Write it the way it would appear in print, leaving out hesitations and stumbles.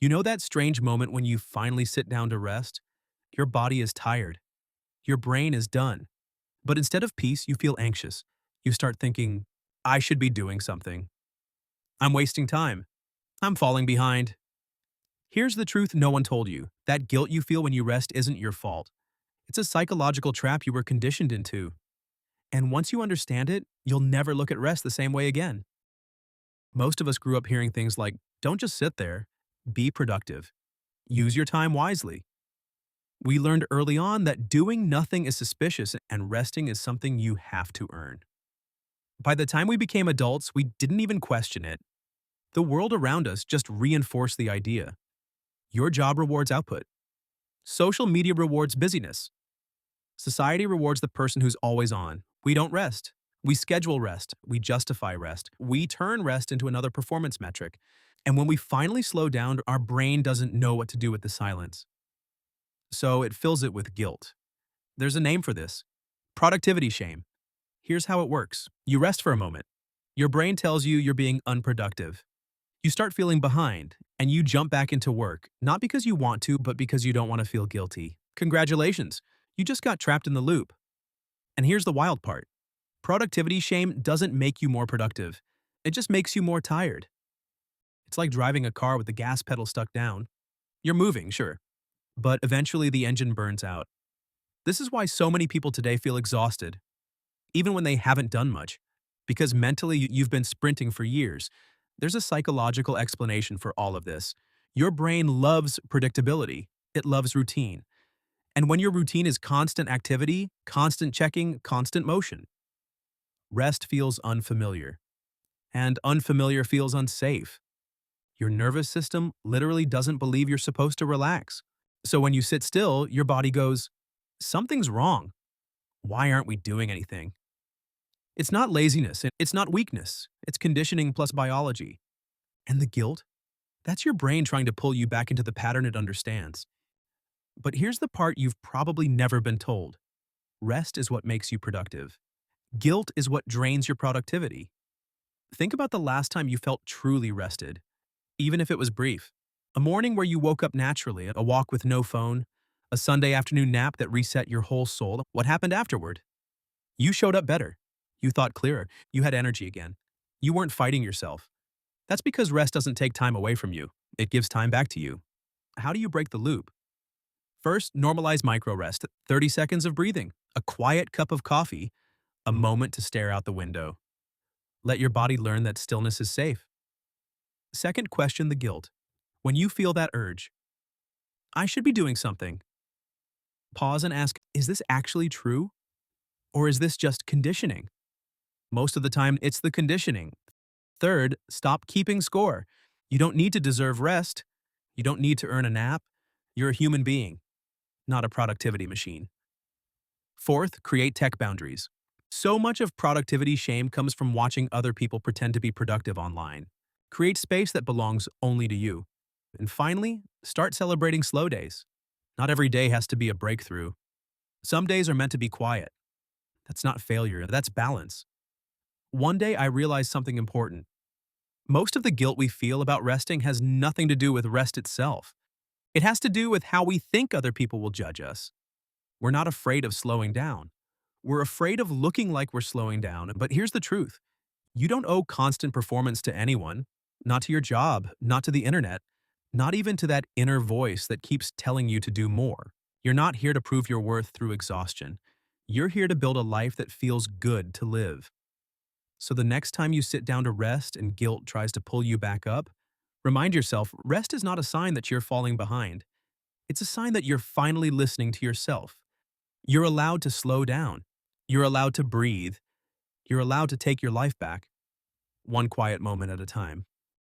You know that strange moment when you finally sit down to rest? Your body is tired. Your brain is done. But instead of peace, you feel anxious. You start thinking, I should be doing something. I'm wasting time. I'm falling behind. Here's the truth no one told you. That guilt you feel when you rest isn't your fault. It's a psychological trap you were conditioned into. And once you understand it, you'll never look at rest the same way again. Most of us grew up hearing things like, don't just sit there, be productive. Use your time wisely. We learned early on that doing nothing is suspicious and resting is something you have to earn. By the time we became adults, we didn't even question it. The world around us just reinforced the idea. Your job rewards output. Social media rewards busyness. Society rewards the person who's always on. We don't rest. We schedule rest. We justify rest. We turn rest into another performance metric. And when we finally slow down, our brain doesn't know what to do with the silence. So it fills it with guilt. There's a name for this: productivity shame. Here's how it works. You rest for a moment. Your brain tells you you're being unproductive. You start feeling behind, and you jump back into work, not because you want to, but because you don't want to feel guilty. Congratulations, you just got trapped in the loop. And here's the wild part. Productivity shame doesn't make you more productive. It just makes you more tired. It's like driving a car with the gas pedal stuck down. You're moving, sure, but eventually the engine burns out. This is why so many people today feel exhausted, even when they haven't done much, because mentally you've been sprinting for years. There's a psychological explanation for all of this. Your brain loves predictability. It loves routine. And when your routine is constant activity, constant checking, constant motion, rest feels unfamiliar. And unfamiliar feels unsafe. Your nervous system literally doesn't believe you're supposed to relax. So when you sit still, your body goes, something's wrong. Why aren't we doing anything? It's not laziness, it's not weakness, it's conditioning plus biology. And the guilt? That's your brain trying to pull you back into the pattern it understands. But here's the part you've probably never been told. Rest is what makes you productive. Guilt is what drains your productivity. Think about the last time you felt truly rested, even if it was brief. A morning where you woke up naturally, a walk with no phone, a Sunday afternoon nap that reset your whole soul. What happened afterward? You showed up better. You thought clearer. You had energy again. You weren't fighting yourself. That's because rest doesn't take time away from you. It gives time back to you. How do you break the loop? First, normalize micro rest. 30 seconds of breathing, a quiet cup of coffee, a moment to stare out the window. Let your body learn that stillness is safe. Second, question the guilt. When you feel that urge, I should be doing something. Pause and ask, is this actually true? Or is this just conditioning? Most of the time, it's the conditioning. Third, stop keeping score. You don't need to deserve rest. You don't need to earn a nap. You're a human being, not a productivity machine. Fourth, create tech boundaries. So much of productivity shame comes from watching other people pretend to be productive online. Create space that belongs only to you. And finally, start celebrating slow days. Not every day has to be a breakthrough. Some days are meant to be quiet. That's not failure, that's balance. One day I realized something important. Most of the guilt we feel about resting has nothing to do with rest itself. It has to do with how we think other people will judge us. We're not afraid of slowing down. We're afraid of looking like we're slowing down, but here's the truth. You don't owe constant performance to anyone, not to your job, not to the internet, not even to that inner voice that keeps telling you to do more. You're not here to prove your worth through exhaustion. You're here to build a life that feels good to live. So the next time you sit down to rest and guilt tries to pull you back up, remind yourself rest is not a sign that you're falling behind. It's a sign that you're finally listening to yourself. You're allowed to slow down. You're allowed to breathe. You're allowed to take your life back, one quiet moment at a time.